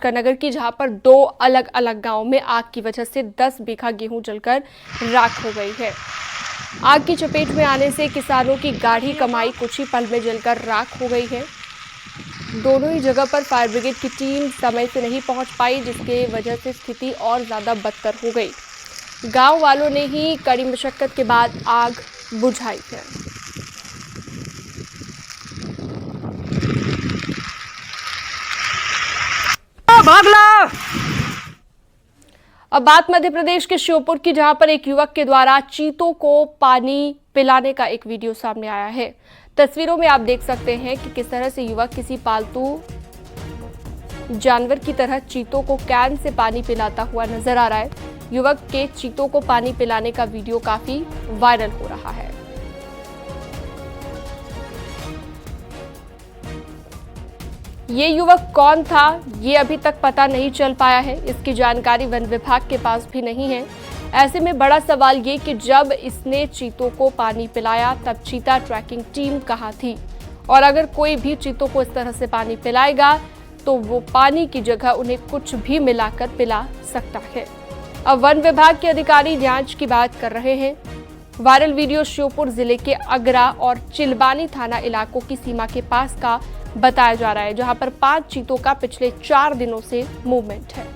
नगर की, जहां पर 2 अलग अलग गांव में आग की वजह से 10 बीघा गेहूं जलकर राख हो गई है। आग की चपेट में आने से किसानों की गाढ़ी कमाई कुछ ही पल में जलकर राख हो गई है। दोनों ही जगह पर फायर ब्रिगेड की टीम समय से नहीं पहुंच पाई, जिसके वजह से स्थिति और ज्यादा बदतर हो गई। गांव वालों ने ही कड़ी मशक्कत के बाद आग बुझाई है। अब बात मध्य प्रदेश के श्योपुर की, जहां पर एक युवक के द्वारा चीतों को पानी पिलाने का एक वीडियो सामने आया है। तस्वीरों में आप देख सकते हैं कि किस तरह से युवक किसी पालतू जानवर की तरह चीतों को कैन से पानी पिलाता हुआ नजर आ रहा है। युवक के चीतों को पानी पिलाने का वीडियो काफी वायरल हो रहा है। ये युवक कौन था, ये अभी तक पता नहीं चल पाया है। इसकी जानकारी वन विभाग के पास भी नहीं है। ऐसे में बड़ा सवाल ये कि जब इसने चीतों को पानी पिलाया तब चीता ट्रैकिंग टीम कहाँ थी, और अगर कोई भी चीतों को इस तरह से पानी पिलाएगा तो वो पानी की जगह उन्हें कुछ भी मिलाकर पिला सकता है। अब वन विभाग के अधिकारी जांच की बात कर रहे हैं। वायरल वीडियो श्योपुर जिले के अगरा और चिलबानी थाना इलाकों की सीमा के पास का बताया जा रहा है, जहां पर 5 चीतों का पिछले 4 दिनों से मूवमेंट है।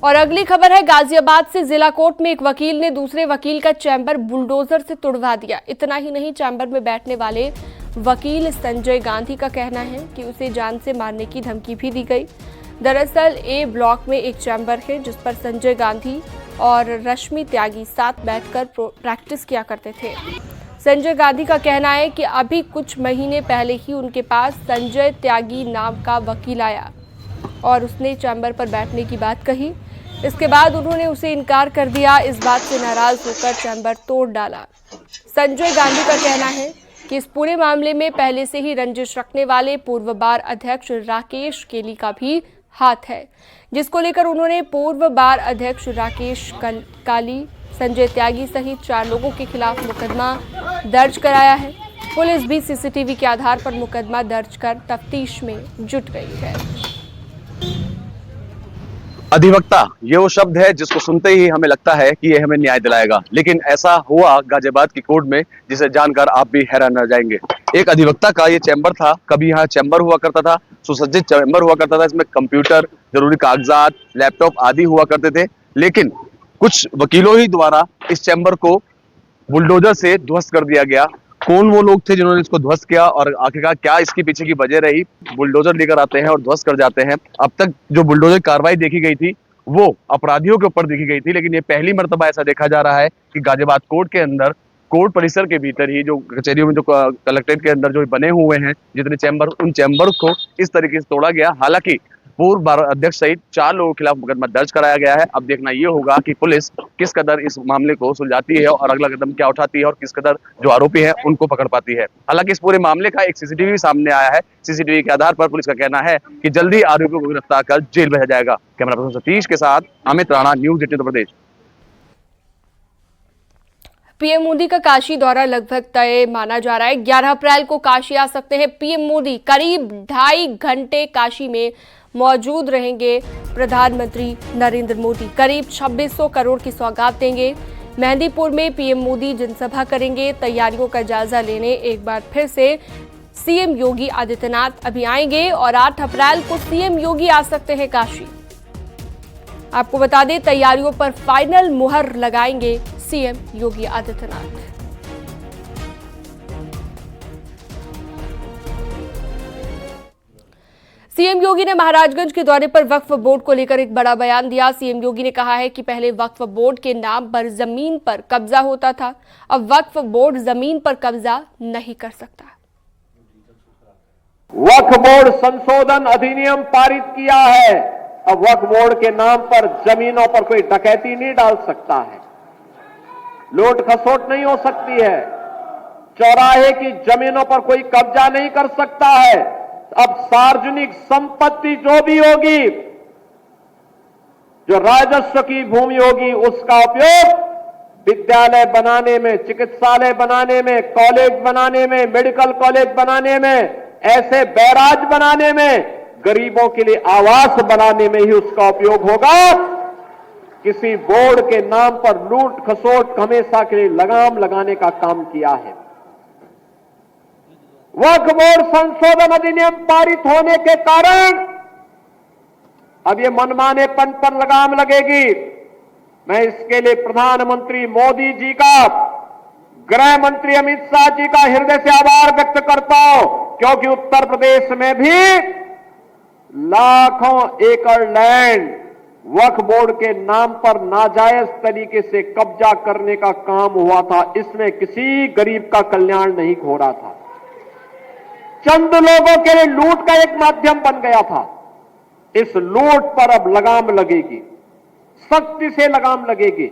और अगली खबर है गाजियाबाद से। जिला कोर्ट में एक वकील ने दूसरे वकील का चैम्बर बुलडोजर से तुड़वा दिया। इतना ही नहीं, चैम्बर में बैठने वाले वकील संजय गांधी का कहना है कि उसे जान से मारने की धमकी भी दी गई। दरअसल ए ब्लॉक में एक चैम्बर है जिस पर संजय गांधी और रश्मि त्यागी साथ बैठकर प्रैक्टिस किया करते थे। संजय गांधी का कहना है कि अभी कुछ महीने पहले ही उनके पास संजय त्यागी नाम का वकील आया और उसने चैम्बर पर बैठने की बात कही। इसके बाद उन्होंने उसे इनकार कर दिया। इस बात से नाराज होकर चैम्बर तोड़ डाला। संजय गांधी का कहना है कि इस पूरे मामले में पहले से ही रंजिश रखने वाले पूर्व बार अध्यक्ष राकेश केली का भी हाथ है, जिसको लेकर उन्होंने पूर्व बार अध्यक्ष राकेश काली, संजय त्यागी सहित 4 लोगों के खिलाफ मुकदमा दर्ज कराया है। पुलिस भी सीसीटीवी के आधार पर मुकदमा दर्ज कर तफ्तीश में जुट गई है। अधिवक्ता ये वो शब्द है जिसको सुनते ही हमें लगता है कि ये हमें न्याय दिलाएगा, लेकिन ऐसा हुआ गाजियाबाद की कोर्ट में जिसे जानकर आप भी हैरान रह जाएंगे। एक अधिवक्ता का ये चैम्बर था। कभी यहाँ चैम्बर हुआ करता था, सुसज्जित चैम्बर हुआ करता था। इसमें कंप्यूटर, जरूरी कागजात, लैपटॉप आदि हुआ करते थे, लेकिन कुछ वकीलों ही द्वारा इस चैम्बर को बुलडोजर से ध्वस्त कर दिया गया। कौन वो लोग थे जिन्होंने इसको ध्वस्त किया और आखिरकार क्या इसके पीछे की वजह रही? बुलडोजर लेकर आते हैं और ध्वस्त कर जाते हैं। अब तक जो बुलडोजर कार्रवाई देखी गई थी वो अपराधियों के ऊपर देखी गई थी, लेकिन ये पहली मर्तबा ऐसा देखा जा रहा है कि गाजियाबाद कोर्ट के अंदर, कोर्ट परिसर के भीतर ही, जो कचहरियों में, जो कलेक्ट्रेट के अंदर जो बने हुए हैं जितने चैम्बर, उन चैम्बर को इस तरीके से तोड़ा गया। हालांकि पूर्व बार अध्यक्ष सहित 4 लोगों के खिलाफ मुकदमा दर्ज कराया गया है। अब देखना यह होगा कि पुलिस किस कदर इस मामले को सुलझाती है और अगला कदम क्या उठाती है और किस कदर जो आरोपी है उनको पकड़ पाती है। हालांकि इस पूरे मामले का एक सीसीटीवी सामने आया है। सीसीटीवी के आधार पर पुलिस का कहना है कि जल्दी आरोपियों को गिरफ्तार कर जेल भेजा जाएगा। कैमरा पर्सन सतीश के साथ अमित राणा, न्यूज़ 18 उत्तर प्रदेश। पीएम मोदी का काशी दौरा लगभग तय माना जा रहा है। 11 अप्रैल को काशी आ सकते हैं पीएम मोदी। करीब 2.5 घंटे काशी में मौजूद रहेंगे प्रधानमंत्री नरेंद्र मोदी। करीब 2600 करोड़ की सौगात देंगे। मेहंदीपुर में पीएम मोदी जनसभा करेंगे। तैयारियों का जायजा लेने एक बार फिर से सीएम योगी आदित्यनाथ अभी आएंगे और 8 अप्रैल को सीएम योगी आ सकते हैं काशी। आपको बता दें, तैयारियों पर फाइनल मुहर लगाएंगे सीएम योगी आदित्यनाथ। सीएम योगी ने महाराजगंज के दौरे पर वक्फ बोर्ड को लेकर एक बड़ा बयान दिया। सीएम योगी ने कहा है कि पहले वक्फ बोर्ड के नाम पर जमीन पर कब्जा होता था, अब वक्फ बोर्ड जमीन पर कब्जा नहीं कर सकता। वक्फ बोर्ड संशोधन अधिनियम पारित किया है। अब वक्फ बोर्ड के नाम पर जमीनों पर कोई डकैती नहीं डाल सकता है, लूट खसोट नहीं हो सकती है, चौराहे की जमीनों पर कोई कब्जा नहीं कर सकता है। अब सार्वजनिक संपत्ति जो भी होगी, जो राजस्व की भूमि होगी, उसका उपयोग विद्यालय बनाने में, चिकित्सालय बनाने में, कॉलेज बनाने में, मेडिकल कॉलेज बनाने में, ऐसे बैराज बनाने में, गरीबों के लिए आवास बनाने में ही उसका उपयोग होगा। किसी बोर्ड के नाम पर लूट खसोट हमेशा के लिए लगाम लगाने का काम किया है। वक्फ बोर्ड संशोधन अधिनियम पारित होने के कारण अब ये मनमानेपन पर लगाम लगेगी। मैं इसके लिए प्रधानमंत्री मोदी जी का, गृह मंत्री अमित शाह जी का हृदय से आभार व्यक्त करता हूं, क्योंकि उत्तर प्रदेश में भी लाखों एकड़ लैंड वक्फ बोर्ड के नाम पर नाजायज तरीके से कब्जा करने का काम हुआ था। इसमें किसी गरीब का कल्याण नहीं हो रहा था, चंद लोगों के लिए लूट का एक माध्यम बन गया था। इस लूट पर अब लगाम लगेगी, सख्ती से लगाम लगेगी।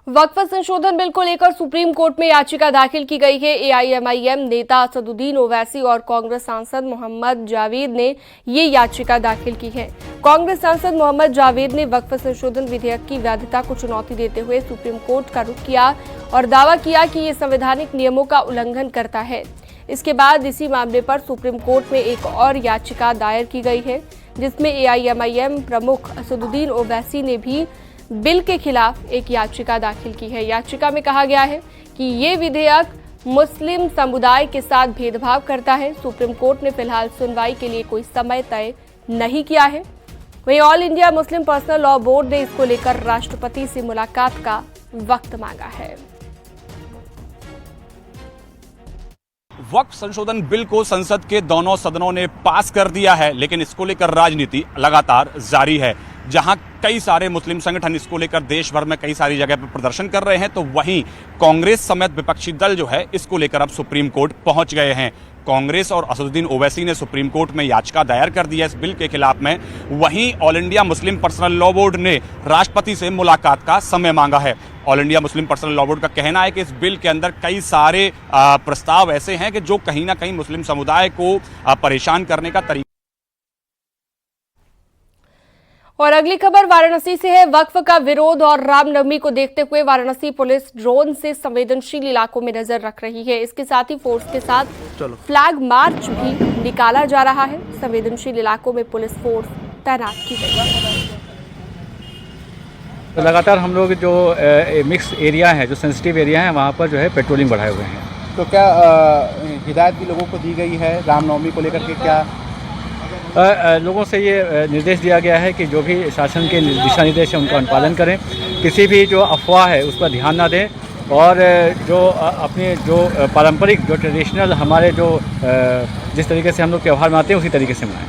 वक्फ संशोधन बिल को लेकर सुप्रीम कोर्ट में याचिका दाखिल की गई है। एआईएमआईएम नेता असदुद्दीन ओवैसी और कांग्रेस सांसद मोहम्मद जावेद ने ये याचिका दाखिल की है। कांग्रेस सांसद मोहम्मद जावेद ने वक्फ संशोधन विधेयक की वैधता को चुनौती देते हुए सुप्रीम कोर्ट का रुख किया और दावा किया कि ये संवैधानिक नियमों का उल्लंघन करता है। इसके बाद इसी मामले पर सुप्रीम कोर्ट में एक और याचिका दायर की गई है, जिसमें एआईएमआईएम प्रमुख असदुद्दीन ओवैसी ने भी बिल के खिलाफ एक याचिका दाखिल की है। याचिका में कहा गया है कि ये विधेयक मुस्लिम समुदाय के साथ भेदभाव करता है। सुप्रीम कोर्ट ने फिलहाल सुनवाई के लिए कोई समय तय नहीं किया है। वहीं all India Muslim personal law board ने इसको लेकर राष्ट्रपति से मुलाकात का वक्त मांगा है। वक्फ संशोधन बिल को संसद के दोनों सदनों ने पास कर दिया है, लेकिन इसको लेकर राजनीति लगातार जारी है। जहां कई सारे मुस्लिम संगठन इसको लेकर देश भर में कई सारी जगह पर प्रदर्शन कर रहे हैं, तो वहीं कांग्रेस समेत विपक्षी दल जो है इसको लेकर अब सुप्रीम कोर्ट पहुंच गए हैं। कांग्रेस और असदुद्दीन ओवैसी ने सुप्रीम कोर्ट में याचिका दायर कर दी है इस बिल के खिलाफ में। वहीं all India Muslim personal law board ने राष्ट्रपति से मुलाकात का समय मांगा है। All India Muslim personal law board का कहना है कि इस बिल के अंदर कई सारे प्रस्ताव ऐसे हैं कि जो कहीं ना कहीं मुस्लिम समुदाय को परेशान करने का तरीका। और अगली खबर वाराणसी से है। वक्फ का विरोध और रामनवमी को देखते हुए वाराणसी पुलिस ड्रोन से संवेदनशील इलाकों में नजर रख रही है। इसके साथ ही फोर्स के साथ फ्लैग मार्च भी निकाला जा रहा है। संवेदनशील इलाकों में पुलिस फोर्स तैनात की गई है। तो लगातार हम लोग जो मिक्स एरिया है, जो सेंसिटिव एरिया है, वहाँ पर जो है पेट्रोलिंग बढ़ाए हुए हैं। तो क्या हिदायत भी लोगों को दी गई है रामनवमी को लेकर के? क्या लोगों से ये निर्देश दिया गया है कि जो भी शासन के दिशा निर्देश है उनका अनुपालन करें, किसी भी जो अफवाह है उस पर ध्यान ना दें और जो अपने जो पारंपरिक जो ट्रेडिशनल हमारे जो जिस तरीके से हम लोग त्यौहार मनाते हैं उसी तरीके से मनाएं।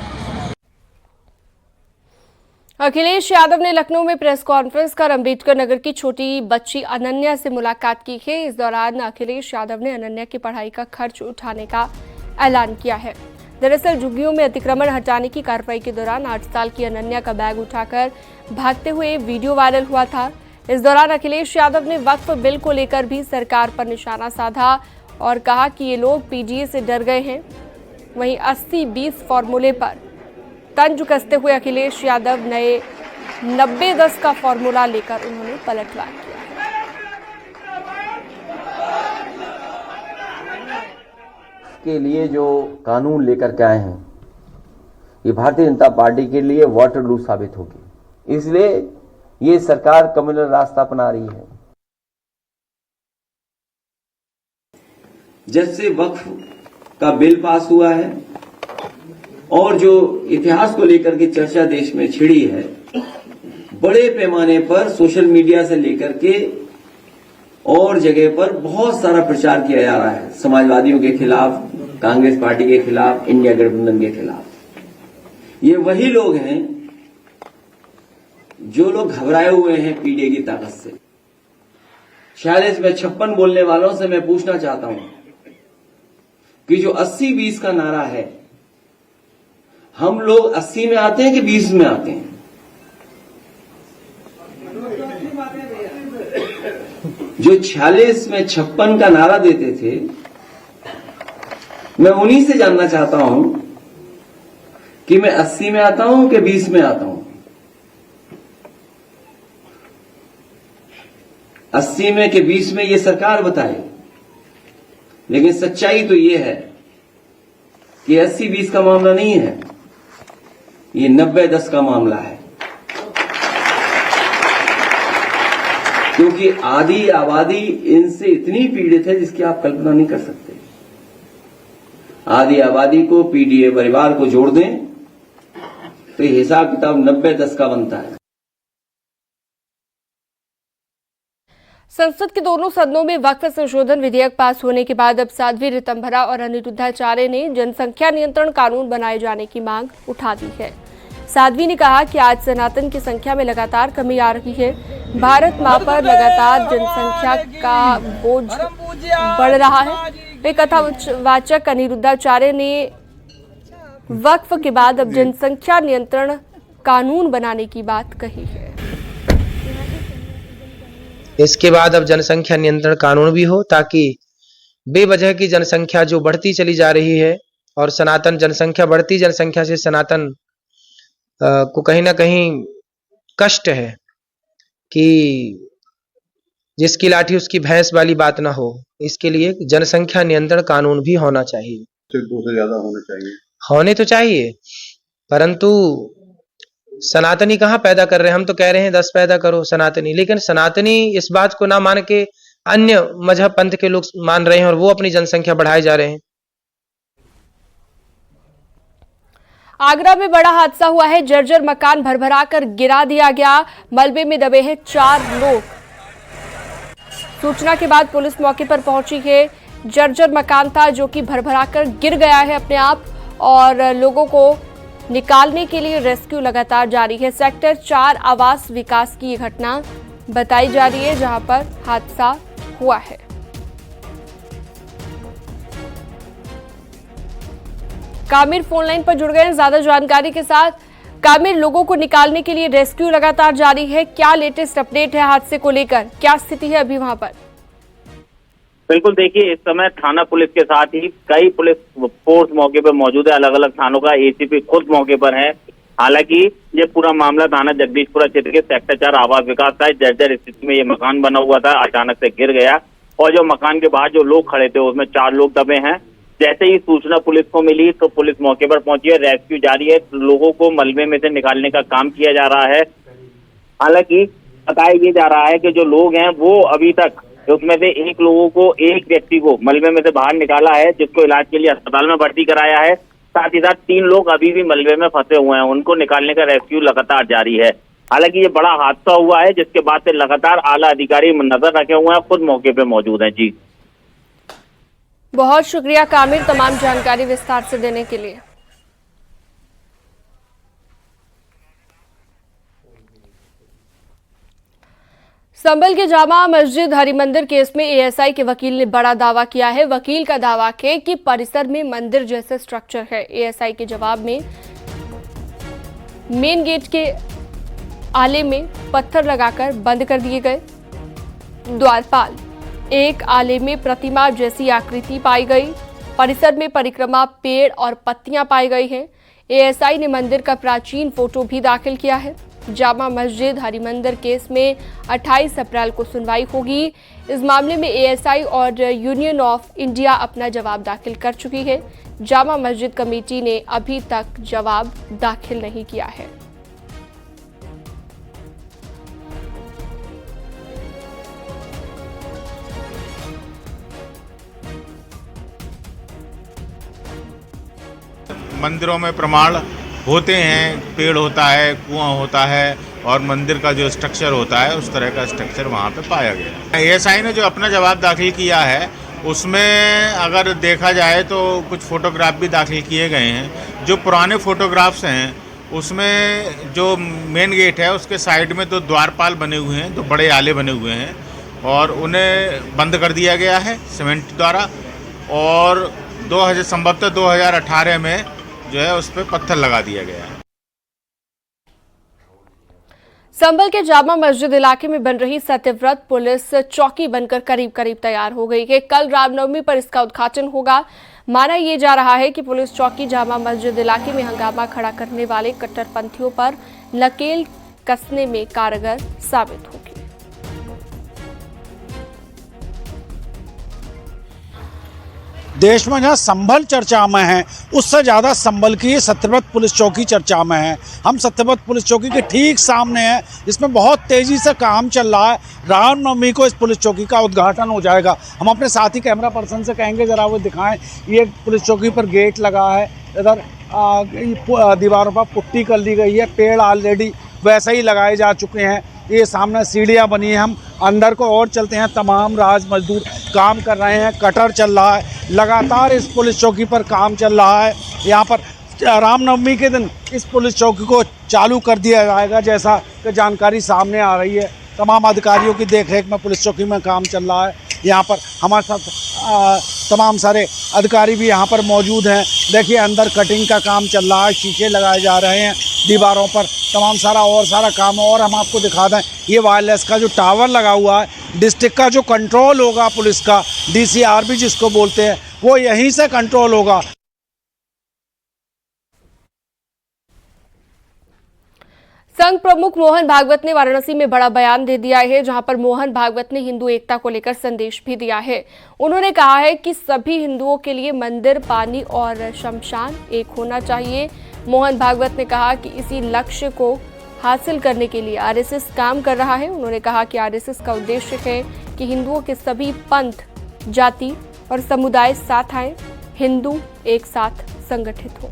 अखिलेश यादव ने लखनऊ में प्रेस कॉन्फ्रेंस कर अंबेडकर नगर की छोटी बच्ची अनन्या से मुलाकात की है। इस दौरान अखिलेश यादव ने अनन्या की पढ़ाई का खर्च उठाने का ऐलान किया है। दरअसल झुग्गियों में अतिक्रमण हटाने की कार्रवाई के दौरान 8 साल की अनन्या का बैग उठाकर भागते हुए वीडियो वायरल हुआ था। इस दौरान अखिलेश यादव ने वक्फ बिल को लेकर भी सरकार पर निशाना साधा और कहा कि ये लोग पीडीए से डर गए हैं। वहीं 80-20 फॉर्मूले पर तंज कसते हुए अखिलेश यादव नए 90-10 का फॉर्मूला लेकर उन्होंने पलटवार किया। के लिए जो कानून लेकर के आए हैं, ये भारतीय जनता पार्टी के लिए वाटरलू साबित होगी। इसलिए ये सरकार कम्युनल रास्ता अपना रही है। जब से वक्फ का बिल पास हुआ है और जो इतिहास को लेकर के चर्चा देश में छिड़ी है, बड़े पैमाने पर सोशल मीडिया से लेकर के और जगह पर बहुत सारा प्रचार किया जा रहा है, समाजवादियों के खिलाफ, कांग्रेस पार्टी के खिलाफ, इंडिया गठबंधन के खिलाफ। ये वही लोग हैं जो लोग घबराए हुए हैं पीडीए की ताकत से। शायद इसमें 56 बोलने वालों से मैं पूछना चाहता हूं कि जो 80-20 का नारा है, हम लोग 80 में आते हैं कि 20 में आते हैं? जो 46 में 56 का नारा देते थे, मैं उन्हीं से जानना चाहता हूं कि मैं 80 में आता हूं कि 20 में आता हूं? 80 में कि 20 में ये सरकार बताए। लेकिन सच्चाई तो ये है कि 80-20 का मामला नहीं है, ये 90-10 का मामला है। क्योंकि आधी आबादी इनसे इतनी पीड़ित है जिसकी आप कल्पना नहीं कर सकते। आधी आबादी को पीडीए परिवार को जोड़ दें तो ये हिसाब किताब 90-10 का बनता है। संसद के दोनों सदनों में वक्फ संशोधन विधेयक पास होने के बाद अब साध्वी रितंभरा और अनिरुद्धाचार्य ने जनसंख्या नियंत्रण कानून बनाए जाने की मांग उठा दी है। साध्वी ने कहा कि आज सनातन की संख्या में लगातार कमी आ रही है। भारत मां पर लगातार जनसंख्या का बोझ बढ़ रहा है। वे कथावाचक अनिरुद्धाचार्य ने वक्फ के बाद अब जनसंख्या नियंत्रण कानून बनाने की बात कही है। इसके बाद अब जनसंख्या नियंत्रण कानून भी हो, ताकि बेवजह की जनसंख्या जो बढ़ती चली जा रही है और सनातन जनसंख्या बढ़ती जनसंख्या से सनातन को कहीं ना कहीं कष्ट है कि जिसकी लाठी उसकी भैंस वाली बात ना हो। इसके लिए जनसंख्या नियंत्रण कानून भी होना चाहिए। 2 से ज्यादा होने चाहिए, होने तो चाहिए, परंतु सनातनी कहाँ पैदा कर रहे हैं? हम तो कह रहे हैं 10 पैदा करो सनातनी, लेकिन सनातनी इस बात को ना मान के अन्य मजहब पंथ के लोग मान रहे हैं और वो अपनी जनसंख्या बढ़ाए जा रहे हैं। आगरा में बड़ा हादसा हुआ है। जर्जर मकान भरभरा कर गिरा दिया गया। मलबे में दबे हैं 4 लोग। सूचना के बाद पुलिस मौके पर पहुंची है। जर्जर मकान था जो कि भरभरा कर गिर गया है अपने आप, और लोगों को निकालने के लिए रेस्क्यू लगातार जारी है। सेक्टर 4 आवास विकास की ये घटना बताई जा रही है जहां पर हादसा हुआ है। कामिर फोन लाइन पर जुड़ गए हैं ज्यादा जानकारी के साथ। कामिर, लोगों को निकालने के लिए रेस्क्यू लगातार जारी है, क्या लेटेस्ट अपडेट है हादसे को लेकर? क्या स्थिति है अभी वहां पर? बिल्कुल, देखिए इस समय थाना पुलिस के साथ ही कई पुलिस फोर्स मौके पर मौजूद है। अलग अलग थानों का एसीपी खुद मौके पर है। हालांकि ये पूरा मामला थाना जगदीशपुरा क्षेत्र के सेक्टर 4 आवास विकास का जर्जर स्थिति में ये मकान बना हुआ था, अचानक से गिर गया और जो मकान के बाहर जो लोग खड़े थे उसमें 4 लोग दबे हैं। जैसे ही सूचना पुलिस को मिली तो पुलिस मौके पर पहुंची है, रेस्क्यू जारी है, लोगों को मलबे में से निकालने का काम किया जा रहा है। हालांकि बताया ये जा रहा है कि जो लोग हैं वो अभी तक उसमें से एक व्यक्ति को मलबे में से बाहर निकाला है, जिसको इलाज के लिए अस्पताल में भर्ती कराया है। साथ ही साथ 3 लोग अभी भी मलबे में फंसे हुए हैं, उनको निकालने का रेस्क्यू लगातार जारी है। हालांकि ये बड़ा हादसा हुआ है जिसके बाद से लगातार आला अधिकारी नजर रखे हुए हैं, खुद मौके पे मौजूद हैं। जी बहुत शुक्रिया कामिर तमाम जानकारी विस्तार से देने के लिए। संभल के जामा मस्जिद हरिमंदिर केस में एएसआई के वकील ने बड़ा दावा किया है। वकील का दावा है कि परिसर में मंदिर जैसे स्ट्रक्चर है। एएसआई के जवाब में मेन गेट के आले में पत्थर लगाकर बंद कर दिए गए। द्वारपाल, एक आले में प्रतिमा जैसी आकृति पाई गई। परिसर में परिक्रमा पेड़ और पत्तियां पाई गई हैं। एएसआई ने मंदिर का प्राचीन फोटो भी दाखिल किया है। जामा मस्जिद हरिमंदिर केस में 28 अप्रैल को सुनवाई होगी। इस मामले में एएसआई और यूनियन ऑफ इंडिया अपना जवाब दाखिल कर चुकी है। जामा मस्जिद कमेटी ने अभी तक जवाब दाखिल नहीं किया है। मंदिरों में प्रमाण होते हैं, पेड़ होता है, कुआं होता है और मंदिर का जो स्ट्रक्चर होता है उस तरह का स्ट्रक्चर वहाँ पे पाया गया। एएसआई ने जो अपना जवाब दाखिल किया है उसमें अगर देखा जाए तो कुछ फोटोग्राफ भी दाखिल किए गए हैं। जो पुराने फोटोग्राफ्स हैं उसमें जो मेन गेट है उसके साइड में 2 द्वारपाल बने हुए हैं, 2 बड़े आले बने हुए हैं और उन्हें बंद कर दिया गया है सीमेंट द्वारा। और संभवतः 2018 में जो है उस पर पत्थर लगा दिया गया है। संभल के जामा मस्जिद इलाके में बन रही सत्यव्रत पुलिस चौकी बनकर करीब करीब तैयार हो गई है। कल रामनवमी पर इसका उद्घाटन होगा। माना यह जा रहा है कि पुलिस चौकी जामा मस्जिद इलाके में हंगामा खड़ा करने वाले कट्टरपंथियों पर नकेल कसने में कारगर साबित होगी। देश में जहाँ संभल चर्चा में है, उससे ज़्यादा संभल की सत्यव्रत पुलिस चौकी चर्चा में है। हम सत्यव्रत पुलिस चौकी के ठीक सामने हैं, जिसमें बहुत तेज़ी से काम चल रहा है। रामनवमी को इस पुलिस चौकी का उद्घाटन हो जाएगा। हम अपने साथी कैमरा पर्सन से कहेंगे ज़रा वो दिखाएं। ये पुलिस चौकी पर गेट लगा है, इधर दीवारों पर पुट्टी कर दी गई है, पेड़ ऑलरेडी वैसे ही लगाए जा चुके हैं। ये सामने सीढ़ियाँ बनी हैं। हम अंदर को और चलते हैं। तमाम राज मजदूर काम कर रहे हैं, कटर चल रहा है, लगातार इस पुलिस चौकी पर काम चल रहा है। यहाँ पर रामनवमी के दिन इस पुलिस चौकी को चालू कर दिया जाएगा, जैसा कि जानकारी सामने आ रही है। तमाम अधिकारियों की देखरेख में पुलिस चौकी में काम चल रहा है। यहाँ पर हमारे साथ तमाम सारे अधिकारी भी यहाँ पर मौजूद हैं। देखिए अंदर कटिंग का काम चल रहा है, शीशे लगाए जा रहे हैं दीवारों पर, तमाम सारा काम। और हम आपको दिखा दें, ये वायरलेस का जो टावर लगा हुआ है, डिस्ट्रिक्ट का जो कंट्रोल होगा पुलिस का, DCRB जिसको बोलते हैं, वो यहीं से कंट्रोल होगा। संघ प्रमुख मोहन भागवत ने वाराणसी में बड़ा बयान दे दिया है, जहां पर मोहन भागवत ने हिंदू एकता को लेकर संदेश भी दिया है। उन्होंने कहा है कि सभी हिंदुओं के लिए मंदिर, पानी और शमशान एक होना चाहिए। मोहन भागवत ने कहा कि इसी लक्ष्य को हासिल करने के लिए आरएसएस काम कर रहा है। उन्होंने कहा कि आरएसएस का उद्देश्य है कि हिंदुओं के सभी पंथ, जाति और समुदाय साथ आए, हिंदू एक साथ संगठित हो।